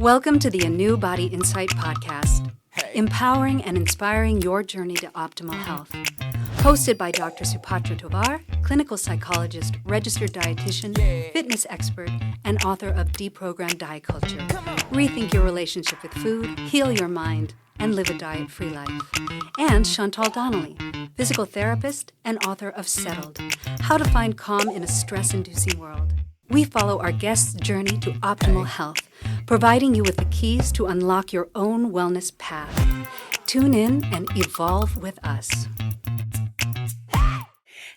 Welcome to the ANEW Body Insight Podcast, empowering and inspiring your journey to optimal health. Hosted by Dr. Supatra Tovar, clinical psychologist, registered dietitian, fitness expert, and author of Deprogrammed Diet Culture. Rethink your relationship with food, heal your mind, and live a diet-free life. And Chantal Donnelly, physical therapist and author of Settled, How to Find Calm in a Stress-Inducing World. We follow our guests' journey to optimal health, providing you with the keys to unlock your own wellness path. Tune in and evolve with us.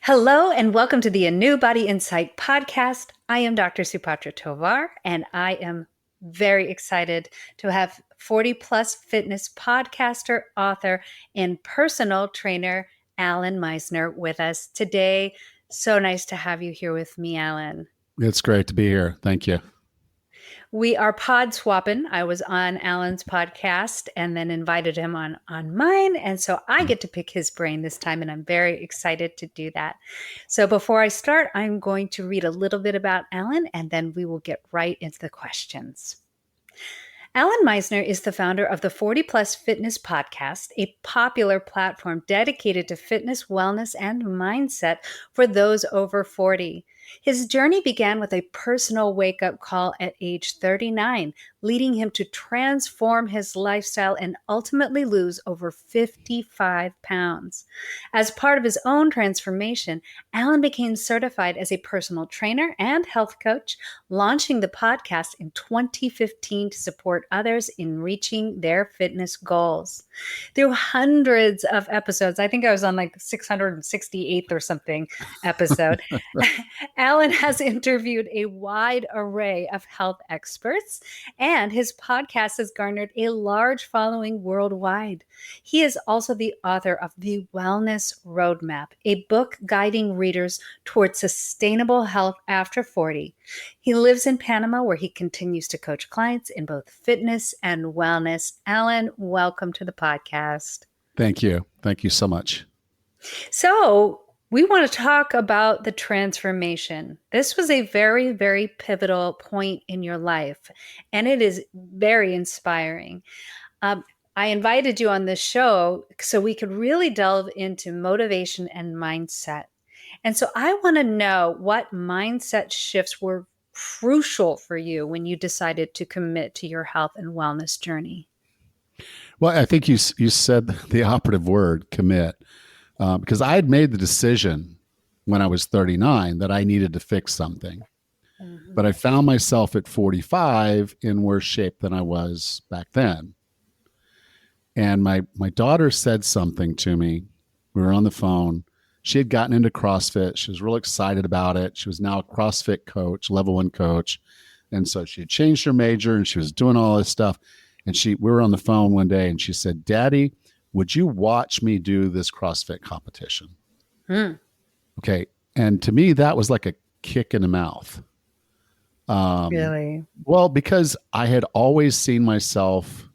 Hello, and welcome to the ANEW Body Insight Podcast. I am Dr. Supatra Tovar, and I am very excited to have 40-plus fitness podcaster, author, and personal trainer, Allan Misner, with us today. So nice to have you here with me, Allan. It's great to be here. Thank you. We are pod swapping. I was on Allan's podcast and then invited him on mine. And so I get to pick his brain this time, and I'm very excited to do that. So before I start, I'm going to read a little bit about Allan, and then we will get right into the questions. Allan Misner is the founder of the 40-Plus Fitness Podcast, a popular platform dedicated to fitness, wellness, and mindset for those over 40. His journey began with a personal wake-up call at age 39, leading him to transform his lifestyle and ultimately lose over 55 pounds. As part of his own transformation, Allan became certified as a personal trainer and health coach, launching the podcast in 2015 to support others in reaching their fitness goals. Through hundreds of episodes, I think I was on like 668th or something episode, Allan has interviewed a wide array of health experts, and his podcast has garnered a large following worldwide. He is also the author of The Wellness Roadmap, a book guiding readers towards sustainable health after 40. He lives in Panama, where he continues to coach clients in both fitness and wellness. Allan, welcome to the podcast. Thank you. Thank you so much. So, we want to talk about the transformation. This was a very, very pivotal point in your life, and it is very inspiring. I invited you on this show so we could really delve into motivation and mindset. And so I want to know what mindset shifts were crucial for you when you decided to commit to your health and wellness journey. Well, I think you said the operative word, commit. Because I had made the decision when I was 39 that I needed to fix something. Mm-hmm. But I found myself at 45 in worse shape than I was back then. And my daughter said something to me. We were on the phone. She had gotten into CrossFit. She was real excited about it. She was now a CrossFit coach, level 1 coach. And so she had changed her major and she was doing all this stuff. And we were on the phone one day and she said, "Daddy, would you watch me do this CrossFit competition?" Okay. And to me, that was like a kick in the mouth. Really? Well, because I had always seen myself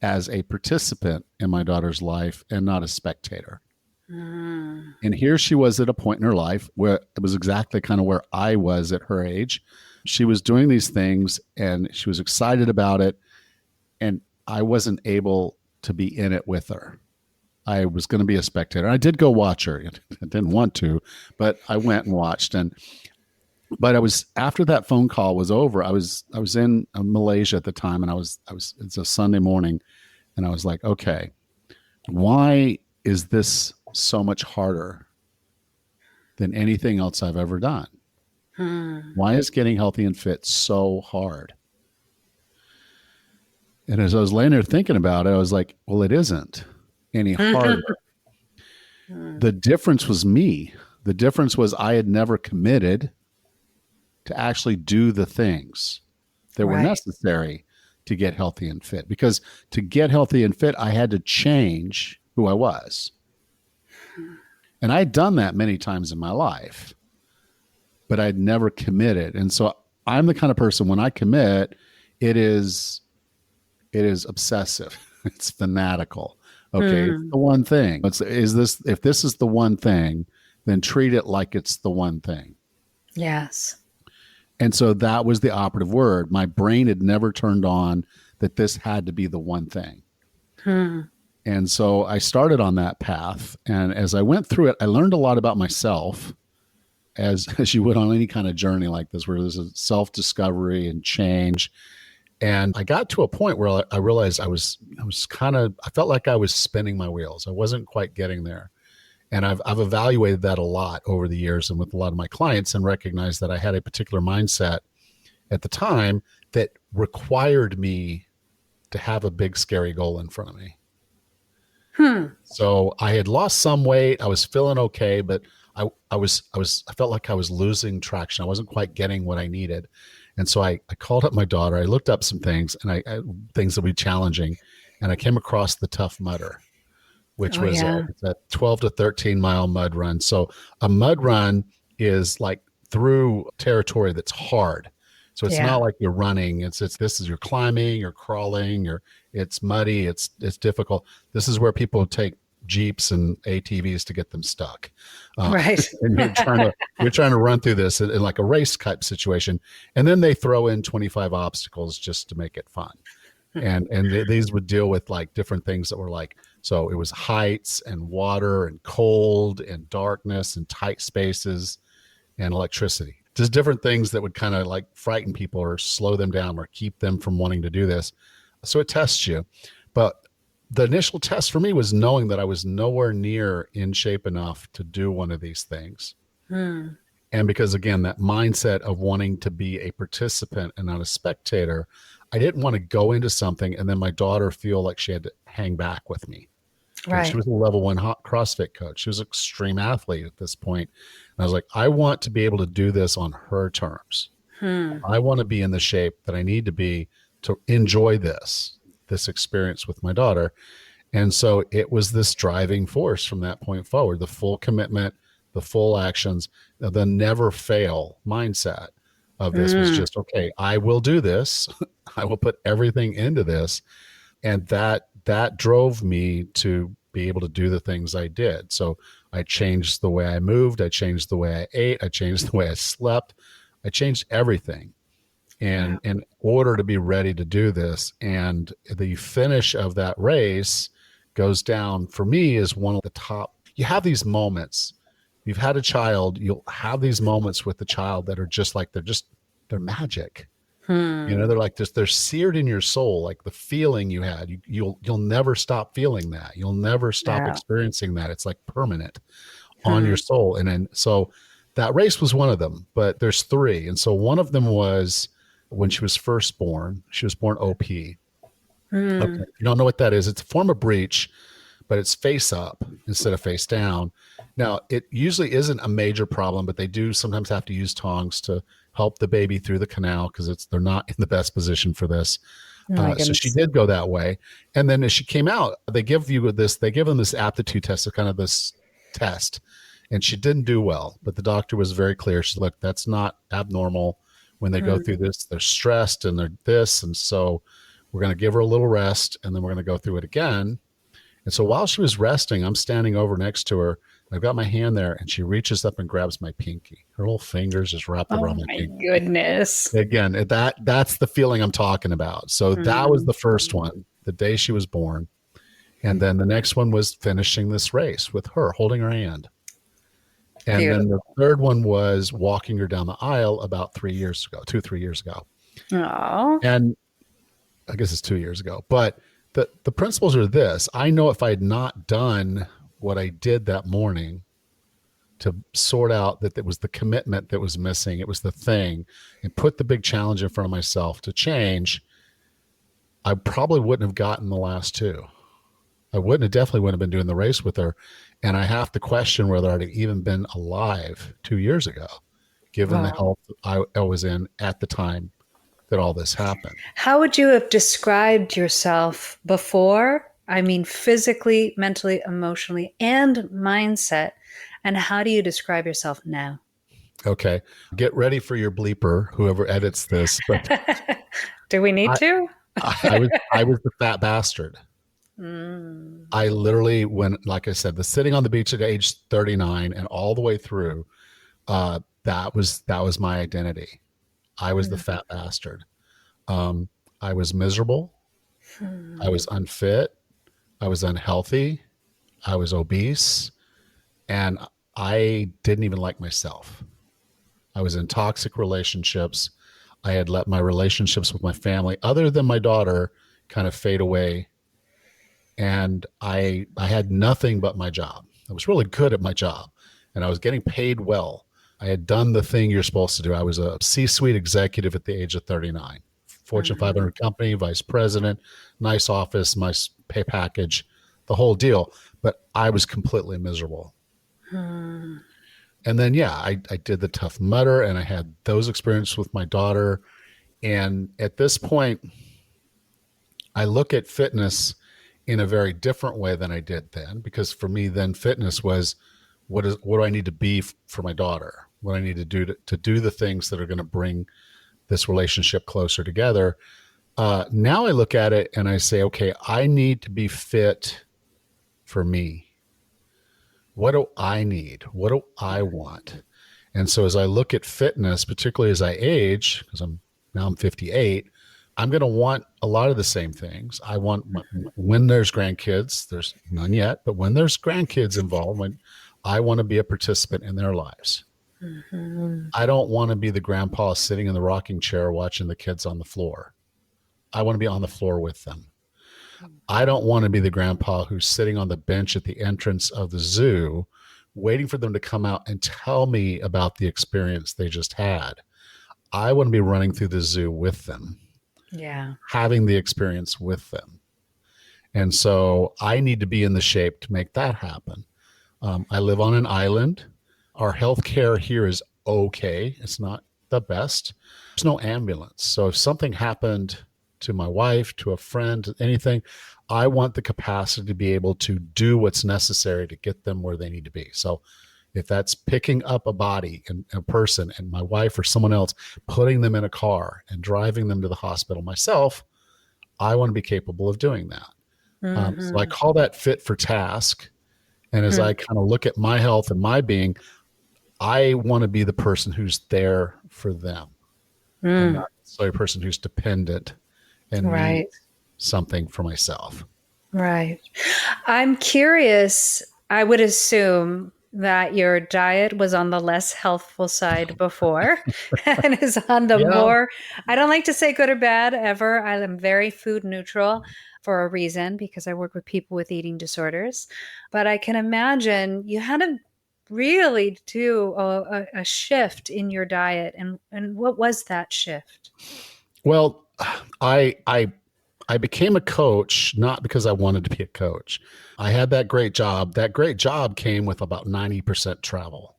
as a participant in my daughter's life and not a spectator. And here she was at a point in her life where it was exactly kind of where I was at her age. She was doing these things and she was excited about it. And I wasn't able to be in it with her. I was going to be a spectator. I did go watch her. I didn't want to, but I went and watched. But I was, after that phone call was over, I was in Malaysia at the time, and it's a Sunday morning, and I was like, okay, why is this so much harder than anything else I've ever done? Why is getting healthy and fit so hard? And as I was laying there thinking about it, I was like, well, it isn't any harder. The difference was me. The difference was I had never committed to actually do the things that were necessary to get healthy and fit. Because to get healthy and fit, I had to change who I was. And I'd done that many times in my life, but I'd never committed. And so I'm the kind of person, when I commit, it is obsessive. It's fanatical. Okay, it's the one thing. If this is the one thing, then treat it like it's the one thing. Yes. And so that was the operative word. My brain had never turned on that this had to be the one thing. Hmm. And so I started on that path. And as I went through it, I learned a lot about myself, as you would on any kind of journey like this, where there's a self-discovery and change. And I got to a point where I realized I felt like I was spinning my wheels. I wasn't quite getting there. And I've evaluated that a lot over the years and with a lot of my clients, and recognized that I had a particular mindset at the time that required me to have a big, scary goal in front of me. So I had lost some weight. I was feeling okay, but I felt like I was losing traction. I wasn't quite getting what I needed. And so I called up my daughter. I looked up some things, and things that would be challenging. And I came across the Tough Mudder, which was a 12 to 13 mile mud run. So a mud run is like through territory that's hard. So it's not like you're running. You're climbing, you're crawling, it's muddy, it's difficult. This is where people take Jeeps and ATVs to get them stuck. Right. And you're trying to run through this in like a race type situation. And then they throw in 25 obstacles just to make it fun. And these would deal with like different things that were like, so it was heights and water and cold and darkness and tight spaces and electricity. Just different things that would kind of like frighten people or slow them down or keep them from wanting to do this. So it tests you. But the initial test for me was knowing that I was nowhere near in shape enough to do one of these things. And because, again, that mindset of wanting to be a participant and not a spectator, I didn't want to go into something and then my daughter feel like she had to hang back with me. Right. She was a level 1 CrossFit coach. She was an extreme athlete at this point. And I was like, I want to be able to do this on her terms. I want to be in the shape that I need to be to enjoy this experience with my daughter. And so it was this driving force from that point forward, the full commitment, the full actions, the never fail mindset of this was just, okay, I will do this. I will put everything into this. And that drove me to be able to do the things I did. So I changed the way I moved. I changed the way I ate. I changed the way I slept. I changed everything in order to be ready to do this. And the finish of that race goes down for me as one of the top. You have these moments. You've had a child. You'll have these moments with the child that are just like, they're magic. They're like this, they're seared in your soul, like the feeling you had. You'll never stop feeling that. You'll never stop experiencing that. It's like permanent on your soul. And then, so that race was one of them, but there's 3. And so one of them was when she was first born. She was born OP. Okay. If you don't know what that is, it's a form of breech, but it's face up instead of face down. Now, it usually isn't a major problem, but they do sometimes have to use tongs to help the baby through the canal because they're not in the best position for this. So she did go that way. And then as she came out, they give them this aptitude test, so kind of this test. And she didn't do well, but the doctor was very clear. She's like, that's not abnormal. When they go through this, they're stressed and they're this. And so we're going to give her a little rest and then we're going to go through it again. And so while she was resting, I'm standing over next to her. I've got my hand there and she reaches up and grabs my pinky. Her little fingers just wrapped around my pinky. Oh my goodness. Again, that's the feeling I'm talking about. So that was the first one, the day she was born. And then the next one was finishing this race with her, holding her hand. And then the third one was walking her down the aisle about 3 years ago, 2-3 years ago. Oh. And I guess it's 2 years ago. But the principles are this. I know if I had not done what I did that morning to sort out that it was the commitment that was missing, it was the thing, and put the big challenge in front of myself to change, I probably wouldn't have gotten the last 2. Definitely wouldn't have been doing the race with her. And I have to question whether I'd even been alive 2 years ago, given the health I was in at the time that all this happened. How would you have described yourself before? I mean, physically, mentally, emotionally, and mindset. And how do you describe yourself now? Okay. Get ready for your bleeper, whoever edits this. But do we need to? I was the fat bastard. I literally, like I said, the sitting on the beach at age 39 and all the way through, that was my identity. I was the fat bastard. I was miserable. I was unfit. I was unhealthy. I was obese. And I didn't even like myself. I was in toxic relationships. I had let my relationships with my family, other than my daughter, kind of fade away. And I had nothing but my job. I was really good at my job and I was getting paid well. I had done the thing you're supposed to do. I was a C-suite executive at the age of 39, Fortune 500 company, vice president, nice office, nice pay package, the whole deal. But I was completely miserable. And then, yeah, I did the Tough Mudder and I had those experiences with my daughter. And at this point, I look at fitness in a very different way than I did then, because for me, then fitness was what do I need to be for my daughter? What I need to do to do the things that are going to bring this relationship closer together. Now I look at it and I say, okay, I need to be fit for me. What do I need? What do I want? And so as I look at fitness, particularly as I age, because I'm 58, I'm going to want a lot of the same things. I want when there's grandkids, there's none yet, but when there's grandkids involved, I want to be a participant in their lives. I don't want to be the grandpa sitting in the rocking chair watching the kids on the floor. I want to be on the floor with them. I don't want to be the grandpa who's sitting on the bench at the entrance of the zoo, waiting for them to come out and tell me about the experience they just had. I want to be running through the zoo with them. Yeah. Having the experience with them. And so I need to be in the shape to make that happen. I live on an island. Our healthcare here is okay. It's not the best. There's no ambulance. So if something happened to my wife, to a friend, anything, I want the capacity to be able to do what's necessary to get them where they need to be. So if that's picking up a body and a person and my wife or someone else, putting them in a car and driving them to the hospital myself, I want to be capable of doing that. So I call that fit for task. And as I kind of look at my health and my being, I want to be the person who's there for them and not necessarily a person who's dependent and needs something for myself. Right. I'm curious. I would assume that your diet was on the less healthful side before and is on the more, I don't like to say good or bad ever. I am very food neutral for a reason, because I work with people with eating disorders. But I can imagine you had to really do a shift in your diet. And what was that shift? Well, I became a coach, not because I wanted to be a coach. I had that great job. That great job came with about 90% travel.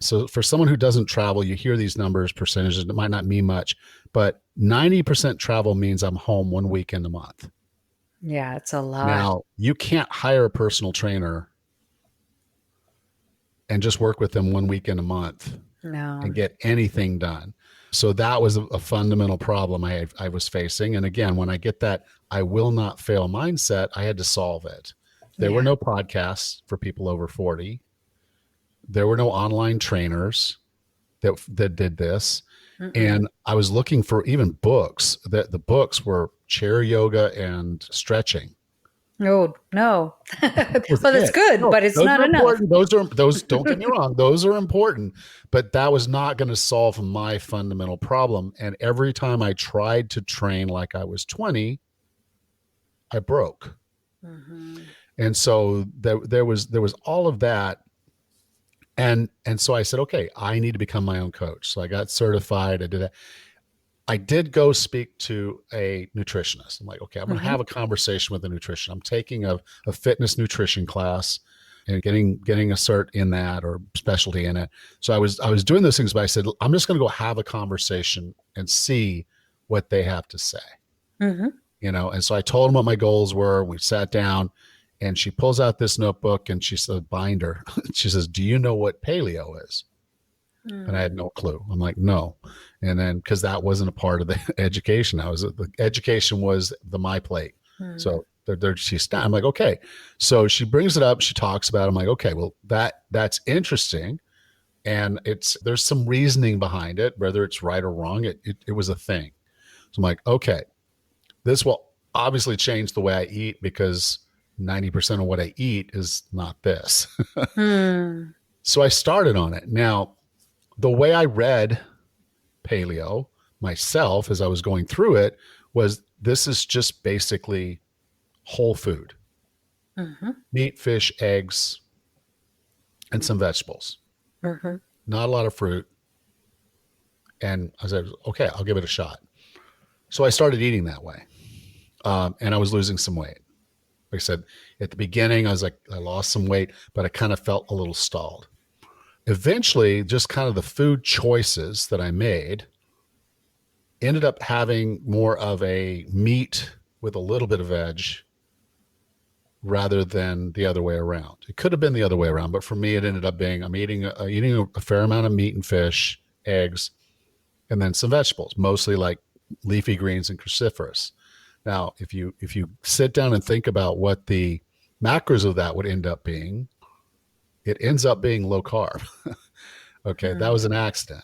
So for someone who doesn't travel, you hear these numbers, percentages, it might not mean much, but 90% travel means I'm home 1 weekend a month. Yeah, it's a lot. Now, you can't hire a personal trainer and just work with them 1 weekend a month and get anything done. So that was a fundamental problem I was facing. And again, when I get that I will not fail mindset, I had to solve it. There were no podcasts for people over 40. There were no online trainers that did this. And I was looking for even books. The books were chair yoga and stretching. No. Well, it's good, but it's not enough. Those don't get me wrong. Those are important, but that was not going to solve my fundamental problem. And every time I tried to train like I was 20, I broke. And so there was all of that. And so I said, okay, I need to become my own coach. So I got certified. I did that. I did go speak to a nutritionist. I'm like, okay, I'm going to have a conversation with a nutritionist. I'm taking a fitness nutrition class and getting a cert in that or specialty in it. So I was doing those things, but I said, I'm just going to go have a conversation and see what they have to say. And so I told them what my goals were. We sat down and she pulls out this notebook and she said, binder. She says, do you know what paleo is? And I had no clue. I'm like, no. And then, because that wasn't a part of the education, the education was the my plate. So I'm like, okay. So she brings it up. She talks about it. I'm like, okay, well, that's interesting. And there's some reasoning behind it, whether it's right or wrong. It was a thing. So I'm like, okay, this will obviously change the way I eat because 90% of what I eat is not this. Hmm. So I started on it. Now, the way I read paleo myself as I was going through it was this is just basically whole food, Mm-hmm. meat, fish, eggs, and some vegetables, Mm-hmm. not a lot of fruit. And I said, okay, I'll give it a shot. So I started eating that way. And I was losing some weight. Like I said, at the beginning, I was like, I lost some weight, but I kind of felt a little stalled. Eventually, just kind of the food choices that I made ended up having more of a meat with a little bit of veg rather than the other way around. It could have been the other way around, but for me, it ended up being I'm eating a fair amount of meat and fish, eggs, and then some vegetables, mostly like leafy greens and cruciferous. Now, if you sit down and think about what the macros of that would end up being, it ends up being low carb. Okay, that was an accident.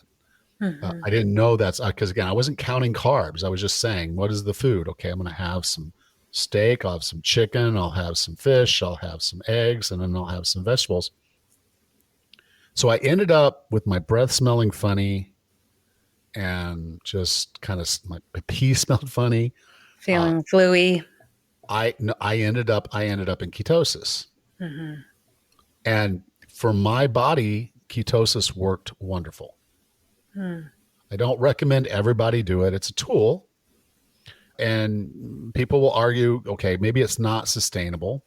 Mm-hmm. I didn't know that's because again, I wasn't counting carbs. I was just saying, what is the food? Okay, I'm going to have some steak. I'll have some chicken. I'll have some fish. I'll have some eggs, and then I'll have some vegetables. So I ended up with my breath smelling funny, and just kind of my pee smelled funny. Feeling fluey. I ended up in ketosis, Mm-hmm. and for my body, ketosis worked wonderful. Mm. I don't recommend everybody do it. It's a tool, and people will argue, okay, maybe it's not sustainable.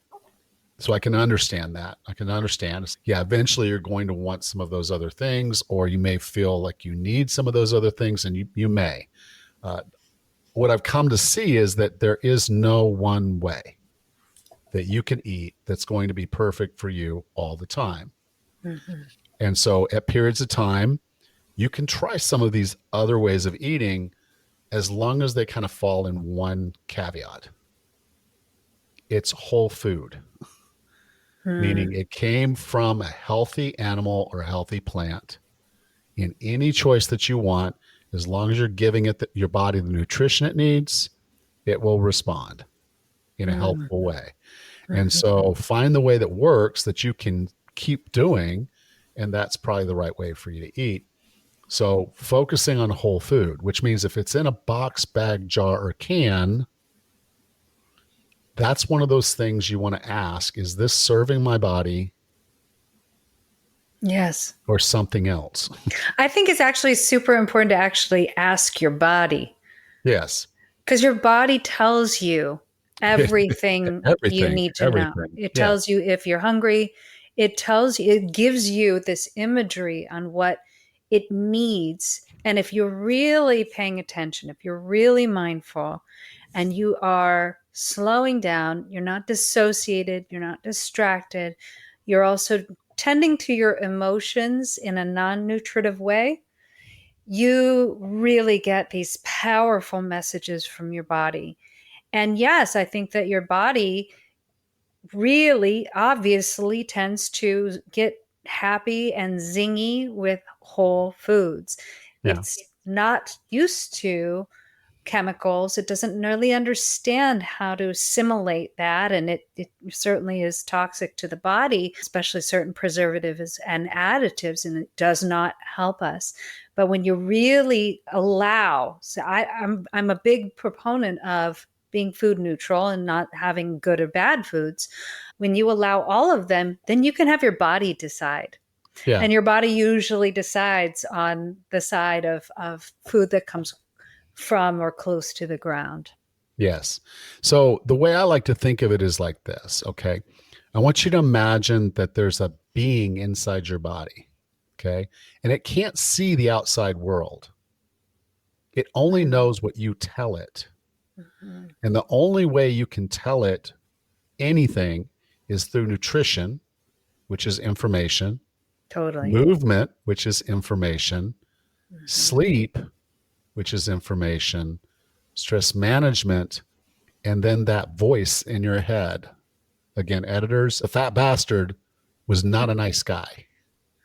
So I can understand that. I can understand. Yeah, eventually you're going to want some of those other things, or you may feel like you need some of those other things, and you may. Uh, what I've come to see is that there is no one way that you can eat that's going to be perfect for you all the time. Mm-hmm. And so at periods of time, you can try some of these other ways of eating as long as they kind of fall in one caveat. It's whole food, meaning Mm. it came from a healthy animal or a healthy plant in any choice that you want. As long as you're giving it your body the nutrition it needs, it will respond in a Mm. helpful way. And Mm-hmm. so find the way that works that you can keep doing, and that's probably the right way for you to eat. So focusing on whole food, which means if it's in a box, bag, jar, or can, that's one of those things you want to ask, is this serving my body Yes. or something else? I think it's actually super important to actually ask your body, Yes. because your body tells you everything you Everything, need to know. everything. It Yeah. tells you if you're hungry. It tells you, it gives you this imagery on what it needs. And if you're really paying attention, if you're really mindful and you are slowing down, you're not dissociated, you're not distracted, you're also tending to your emotions in a non-nutritive way, you really get these powerful messages from your body. And yes, I think that your body really obviously tends to get happy and zingy with whole foods. Yeah. It's not used to chemicals. It doesn't really understand how to assimilate that. And it certainly is toxic to the body, especially certain preservatives and additives, and it does not help us. But when you really allow, so I'm a big proponent of being food neutral and not having good or bad foods. When you allow all of them, then you can have your body decide. Yeah. And your body usually decides on the side of food that comes from or close to the ground. Yes. So the way I like to think of it is like this. Okay. I want you to imagine that there's a being inside your body. Okay. And it can't see the outside world. It only knows what you tell it. Mm-hmm. And the only way you can tell it anything is through nutrition, which is information, Totally. movement, which is information, Mm-hmm. sleep, which is information, stress management, and then that voice in your head. Again, editors, a fat bastard was not a nice guy.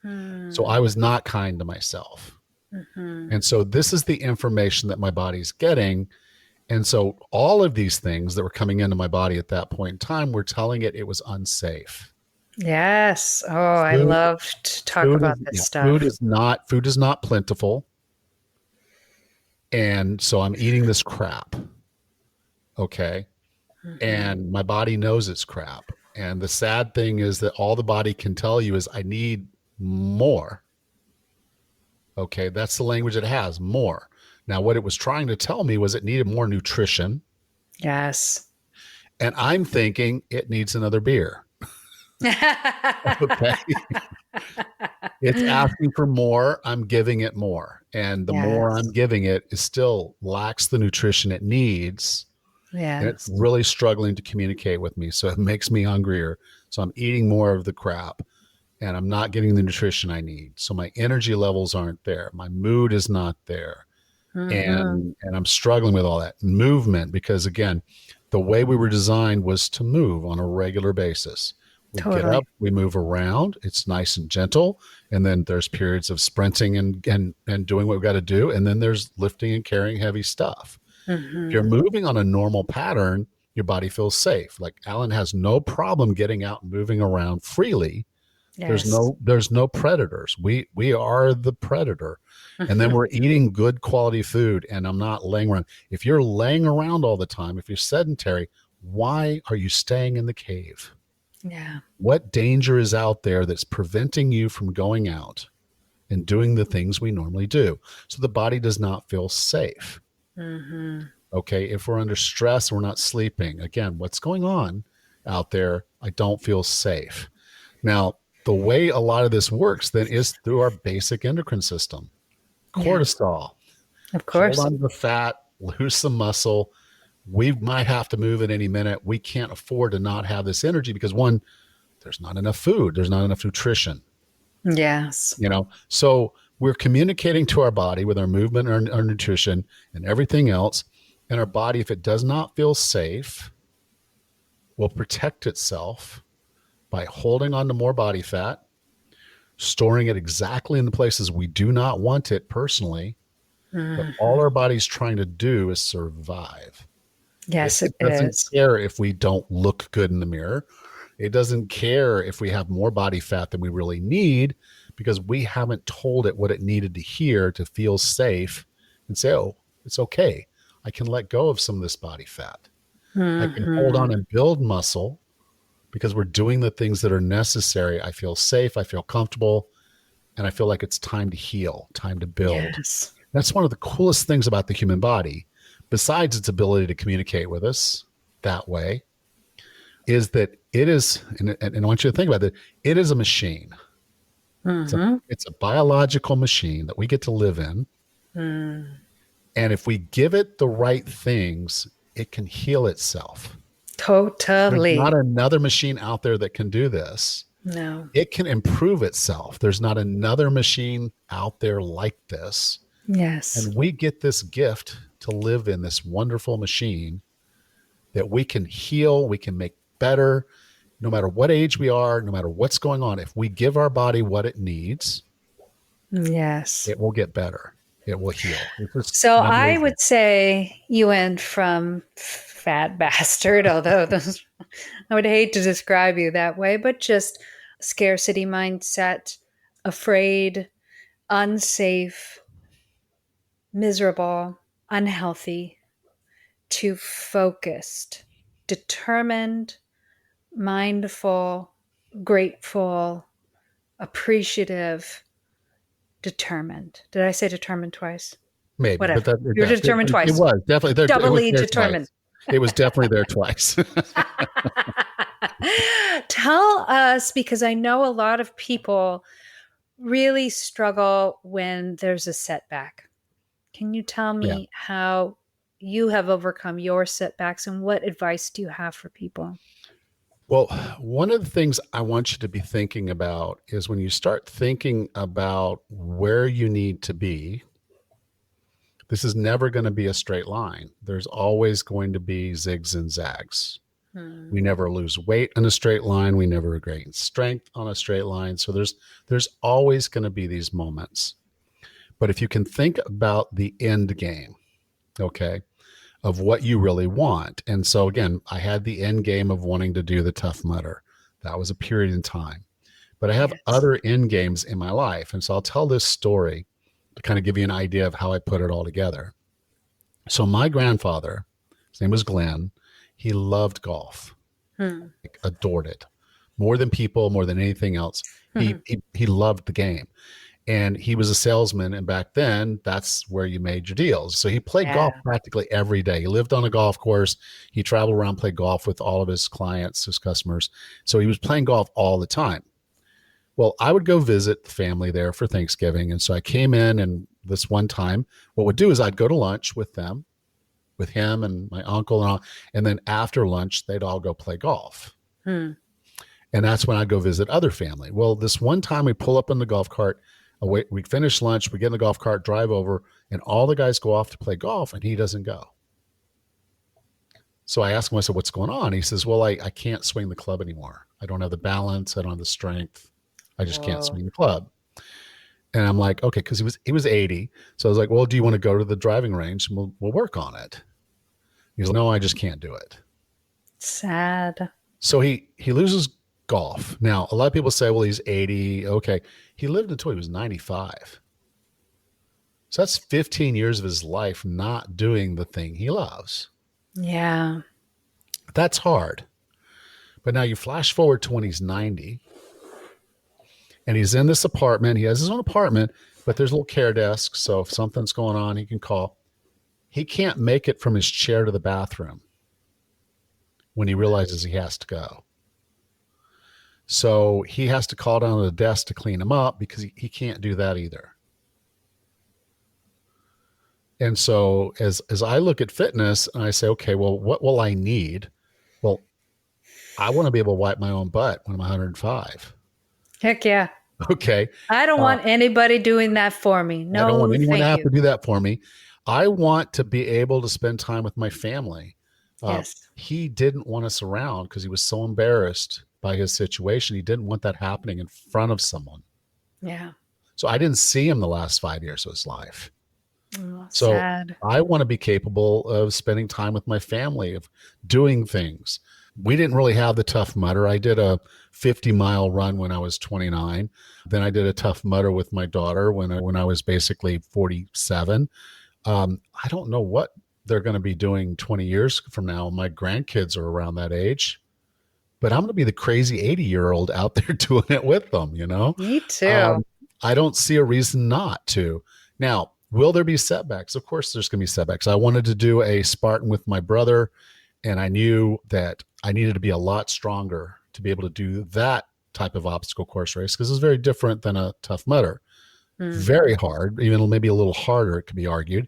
Mm-hmm. So I was not kind to myself. Mm-hmm. And so this is the information that my body's getting. And so all of these things that were coming into my body at that point in time were telling it was unsafe. Yes. Oh, I Food, love to talk about this stuff. food is not plentiful. And so I'm eating this crap. Okay. Mm-hmm. And my body knows it's crap. And the sad thing is that all the body can tell you is I need more. Okay. That's the language it has, more. Now, what it was trying to tell me was it needed more nutrition. Yes. And I'm thinking it needs another beer. Okay. It's asking for more. I'm giving it more. And the more I'm Yes. giving it, it still lacks the nutrition it needs. And it's Yes. really struggling to communicate with me. So it makes me hungrier. So I'm eating more of the crap and I'm not getting the nutrition I need. So my energy levels aren't there. My mood is not there. Mm-hmm. And I'm struggling with all that movement because again, the way we were designed was to move on a regular basis. We get Totally. up, we move around, it's nice and gentle, and then there's periods of sprinting and doing what we've got to do, and then there's lifting and carrying heavy stuff. If you're Mm-hmm. moving on a normal pattern, your body feels safe. Like Allan has no problem getting out and moving around freely. Yes. There's no predators. We are the predator. And then we're eating good quality food and I'm not laying around. If you're laying around all the time, if you're sedentary, why are you staying in the cave? Yeah. What danger is out there that's preventing you from going out and doing the things we normally do? So the body does not feel safe. Mm-hmm. Okay. If we're under stress, we're not sleeping. Again, what's going on out there? I don't feel safe. Now, the way a lot of this works then is through our basic endocrine system. Yeah. Cortisol, Of hold course. on to the fat, lose some muscle. We might have to move at any minute. We can't afford to not have this energy because one, there's not enough food, there's not enough nutrition, Yes. So we're communicating to our body with our movement, our nutrition, and everything else. And our body, if it does not feel safe, will protect itself by holding on to more body fat, storing it exactly in the places we do not want it personally. But all Mm-hmm. our body's trying to do is survive. Yes, it It doesn't is. care if we don't look good in the mirror. It doesn't care if we have more body fat than we really need because we haven't told it what it needed to hear to feel safe and say, oh, it's okay. I can let go of some of this body fat. I can hold Mm-hmm. on and build muscle because we're doing the things that are necessary. I feel safe. I feel comfortable. And I feel like it's time to heal, time to build. Yes. That's one of the coolest things about the human body, besides its ability to communicate with us that way, is that it is, and I want you to think about that, it is a machine. Mm-hmm. It's a biological machine that we get to live in. Mm. And if we give it the right things, it can heal itself. There's not Totally. another machine out there that can do this. No. It can improve itself. There's not another machine out there like this. Yes. And we get this gift to live in this wonderful machine that we can heal, we can make better, no matter what age we are, no matter what's going on. If we give our body what it needs, Yes. it will get better. It will heal. It's just So I amazing. would say you went from fat bastard, although those, I would hate to describe you that way, but just scarcity mindset, afraid, unsafe, miserable, unhealthy, to focused, determined, mindful, grateful, appreciative, determined. Did I say determined twice? Maybe, but Whatever. You're determined it twice. was definitely there. It was Doubly there determined. twice. It was definitely there twice. Tell us, because I know a lot of people really struggle when there's a setback. Can you tell Yeah. me how you have overcome your setbacks and what advice do you have for people? Well, one of the things I want you to be thinking about is when you start thinking about where you need to be, this is never going to be a straight line. There's always going to be zigs and zags. Hmm. We never lose weight in a straight line. We never gain strength on a straight line. So there's always going to be these moments. But if you can think about the end game, okay, of what you really want. And so again, I had the end game of wanting to do the Tough Mudder. That was a period in time. But I have Yes. other end games in my life. And so I'll tell this story to kind of give you an idea of how I put it all together. So my grandfather, his name was Glenn, he loved golf, Hmm. adored it more than people, more than anything else. He loved the game. And he was a salesman. And back then, that's where you made your deals. So he played golf Yeah. practically every day. He lived on a golf course. He traveled around, played golf with all of his clients, his customers. So he was playing golf all the time. Well, I would go visit the family there for Thanksgiving. And so I came in, and this one time, what would do is I'd go to lunch with them, with him and my uncle and all. And then after lunch, they'd all go play golf. Hmm. And that's when I'd go visit other family. Well, this one time we pull up in the golf cart, we finish lunch, we get in the golf cart, drive over, and all the guys go off to play golf, and he doesn't go. So I asked him, I said, what's going on? He says, well, I can't swing the club anymore. I don't have the balance. I don't have the strength. I just can't Whoa. swing the club. And I'm like, okay, because he was 80. So I was like, well, do you want to go to the driving range and we'll work on it? He's like, no, I just can't do it. Sad. So he loses golf. Now, a lot of people say, well, he's 80. Okay. He lived until he was 95. So that's 15 years of his life not doing the thing he loves. Yeah. That's hard. But now you flash forward to when he's 90 and he's in this apartment. He has his own apartment, but there's a little care desk. So if something's going on, he can call. He can't make it from his chair to the bathroom when he realizes he has to go. So he has to call down to the desk to clean him up because he can't do that either. And so as I look at fitness and I say, okay, well, what will I need? Well, I want to be able to wipe my own butt when I'm 105. Heck yeah. Okay. I don't want anybody doing that for me. I don't want No, anyone to thank have you. to do that for me. I want to be able to spend time with my family. Yes. He didn't want us around because he was so embarrassed by his situation. He didn't want that happening in front of someone. Yeah. So I didn't see him the last 5 years of his life. Oh, So sad. I want to be capable of spending time with my family, of doing things. We didn't really have the Tough Mudder. I did a 50-mile run when I was 29. Then I did a Tough Mudder with my daughter when I was basically 47. I don't know what they're going to be doing 20 years from now. My grandkids are around that age, but I'm going to be the crazy 80-year-old out there doing it with them, you know? Me too. I don't see a reason not to. Now, will there be setbacks? Of course, there's going to be setbacks. I wanted to do a Spartan with my brother, and I knew that I needed to be a lot stronger to be able to do that type of obstacle course race because it's very different than a Tough Mudder. Very hard, even maybe a little harder, it could be argued.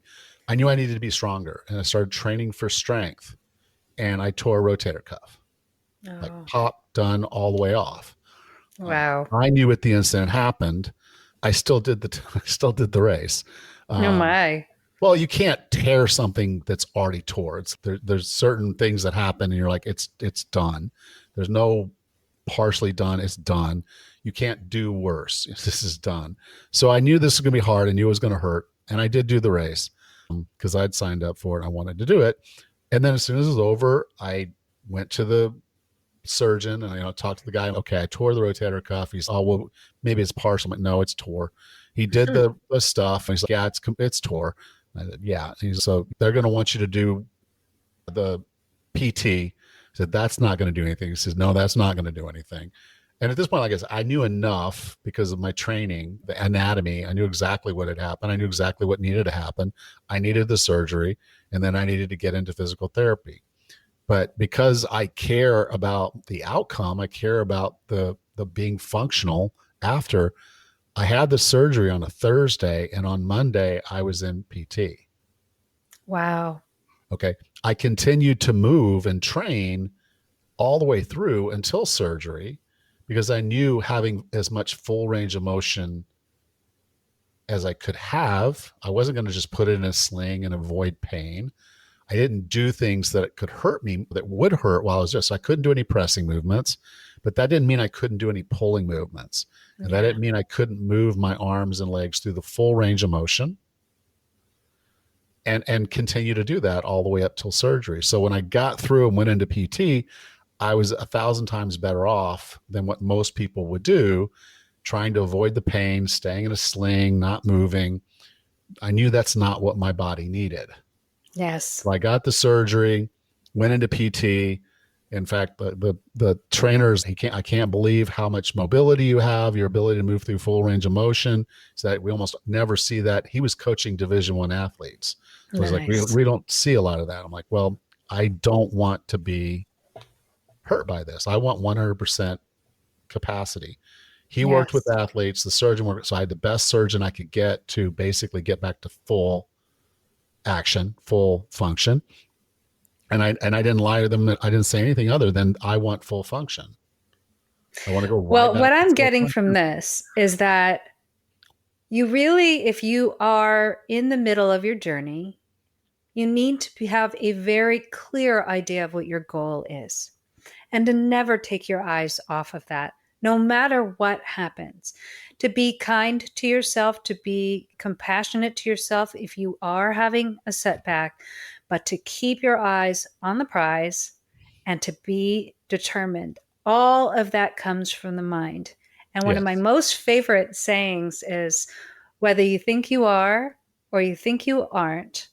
I knew I needed to be stronger, and I started training for strength, and I tore a rotator cuff, like Oh, pop, done, all the way off. wow. I knew at the incident happened. I still did the race. Oh my. Well, you can't tear something that's already tore. There's certain things that happen, and you're like, it's done. There's no partially done. It's done. You can't do worse. This is done. So I knew this was going to be hard. I knew it was going to hurt, and I did do the race because I'd signed up for it. I wanted to do it, and then as soon as it was over, I went to the surgeon and I talked to the guy. Okay, I tore the rotator cuff. He's, oh well, maybe it's partial. I'm like, no, it's tore. He did the stuff, and he's like, yeah, it's tore. I said, yeah. He's, so they're going to want you to do the PT. I said, that's not going to do anything. He says, no, that's not going to do anything. And at this point, like I said, I knew enough because of my training, the anatomy. I knew exactly what had happened. I knew exactly what needed to happen. I needed the surgery, and then I needed to get into physical therapy. But because I care about the outcome, I care about the being functional after. I had the surgery on a Thursday, and on Monday I was in PT. Wow. Okay. I continued to move and train all the way through until surgery because I knew having as much full range of motion as I could have, I wasn't going to just put it in a sling and avoid pain. I didn't do things that could hurt me, that would hurt while I was there. So I couldn't do any pressing movements, but that didn't mean I couldn't do any pulling movements. And that didn't mean I couldn't move my arms and legs through the full range of motion. and continue to do that all the way up till surgery. So when I got through and went into PT, I was 1,000 times better off than what most people would do, trying to avoid the pain, staying in a sling, not moving. I knew that's not what my body needed. Yes. So I got the surgery, went into PT. In fact, the trainers, I can't believe how much mobility you have, your ability to move through full range of motion. So that we almost never see that. He was coaching Division I athletes. So nice. It was like, we don't see a lot of that. I'm like, well, I don't want to be hurt by this. I want 100% capacity. He worked with athletes, the surgeon worked. So I had the best surgeon I could get to basically get back to full action, full function. And I didn't lie to them. I didn't say anything other than I want full function. I want to go. Well, what I'm getting from this is that you really, if you are in the middle of your journey, you need to have a very clear idea of what your goal is, and to never take your eyes off of that, no matter what happens. To be kind to yourself, to be compassionate to yourself if you are having a setback, but to keep your eyes on the prize and to be determined. All of that comes from the mind. And one of my most favorite sayings is, whether you think you are or you think you aren't,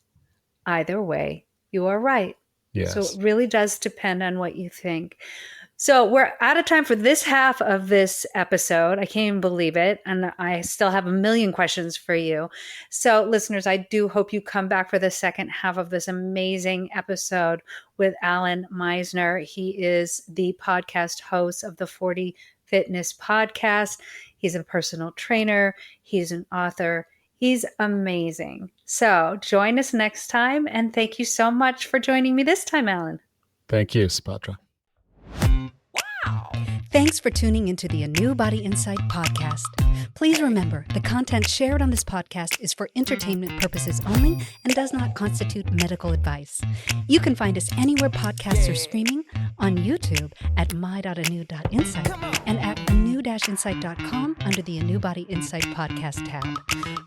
either way, you are right. Yes. So it really does depend on what you think. So we're out of time for this half of this episode. I can't even believe it. And I still have a million questions for you. So listeners, I do hope you come back for the second half of this amazing episode with Allan Misner. He is the podcast host of the 40 Fitness Podcast. He's a personal trainer. He's an author. He's amazing. So join us next time. And thank you so much for joining me this time, Allan. Thank you, Supatra. Thanks for tuning into the ANEW Body Insight Podcast. Please remember, the content shared on this podcast is for entertainment purposes only and does not constitute medical advice. You can find us anywhere podcasts are streaming, on YouTube at my.anew.insight and at anew-insight.com under the ANEW Body Insight Podcast tab.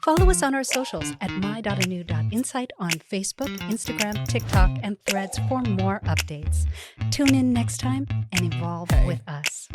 Follow us on our socials at my.anew.insight on Facebook, Instagram, TikTok, and Threads for more updates. Tune in next time and evolve with us.